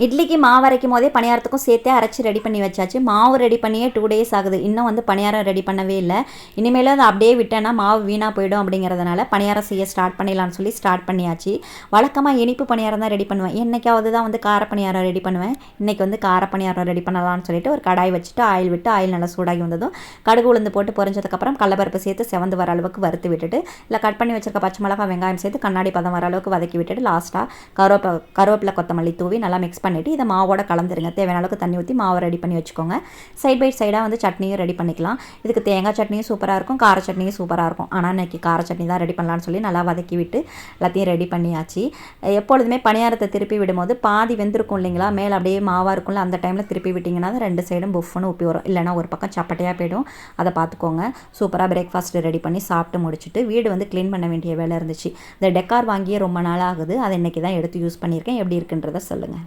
இட்லிக்கு மாவு அரைக்கும் போதே பணியாரத்துக்கும் சேர்த்தே அரைச்சி ரெடி பண்ணி வச்சாச்சு. மாவு ரெடி பண்ணியே 2 டேஸ் ஆகுது. இன்னும் வந்து பணியாரம் ரெடி பண்ணவே இல்லை. இனிமேல் அதை அப்படியே விட்டேன்னா மாவு வீணாக போயிடும் அப்படிங்கிறதுனால பணியாரம் செய்ய ஸ்டார்ட் பண்ணிடலான்னு சொல்லி ஸ்டார்ட் பண்ணியாச்சு. வழக்கமாக இனிப்பு பணியாரம் தான் ரெடி பண்ணுவேன். என்னைக்காவது தான் வந்து கார பணியாரம் ரெடி பண்ணுவேன். இன்றைக்கி வந்து கார பணியாரம் ரெடி பண்ணலாம்னு சொல்லிட்டு ஒரு கடாய் வச்சுட்டு ஆயில் விட்டு ஆயில் நல்லா சூடாகி வந்ததும் கடுகு உளுந்து போட்டு பொரிஞ்சதுக்கப்புறம் கடலப்பருப்பு சேர்த்து செவந்து வர அளவுக்கு வறுத்து விட்டுட்டு இல்லை கட் பண்ணி வச்சிருக்க பச்சை மிளகாய் வெங்காயம் சேர்த்து கண்ணாடி பதம் வர அளவுக்கு வதக்கி விட்டுட்டு லாஸ்ட்டாக கருவேப்பிலை கொத்தமல்லி தூவி நல்லா மிக்ஸ் பண்ணிவிட்டு இதை மாவோட கலந்துருங்க. தேவையான அளவுக்கு தண்ணி ஊற்றி மாவை ரெடி பண்ணி வச்சுக்கோங்க. சைட் பை சைடாக வந்து சட்னியும் ரெடி பண்ணிக்கலாம். இதுக்கு தேங்காய் சட்னியும் சூப்பராக இருக்கும், கார சட்னியும் சூப்பராக இருக்கும். ஆனால் இன்றைக்கி கார சட்னி தான் ரெடி பண்ணலான்னு சொல்லி நல்லா வதக்கி விட்டு எல்லாத்தையும் ரெடி பண்ணியாச்சு. எப்பொழுதுமே பணியாரத்தை திருப்பி விடும்போது பாதி வெந்திருக்கும் இல்லைங்களா, மேலே அப்படியே மாவாக இருக்கும்ல, அந்த டைமில் திருப்பி விட்டிங்கன்னா 2 சைடும் புஃப்னு உப்பி வரும். இல்லைனா ஒரு பக்கம் சப்பட்டையாக போயிடும். அதை பார்த்துக்கோங்க. சூப்பராக பிரேக்ஃபாஸ்ட் ரெடி பண்ணி சாப்பிட்டு முடிச்சுட்டு வீடு வந்து க்ளீன் பண்ண வேண்டிய வேலை இருந்துச்சு. இந்த டெக்கார் வாங்கியே ரொம்ப நாள் ஆகுது. அதை இன்றைக்கி தான் எடுத்து யூஸ் பண்ணியிருக்கேன். எப்படி இருக்குன்றதை சொல்லுங்கள்.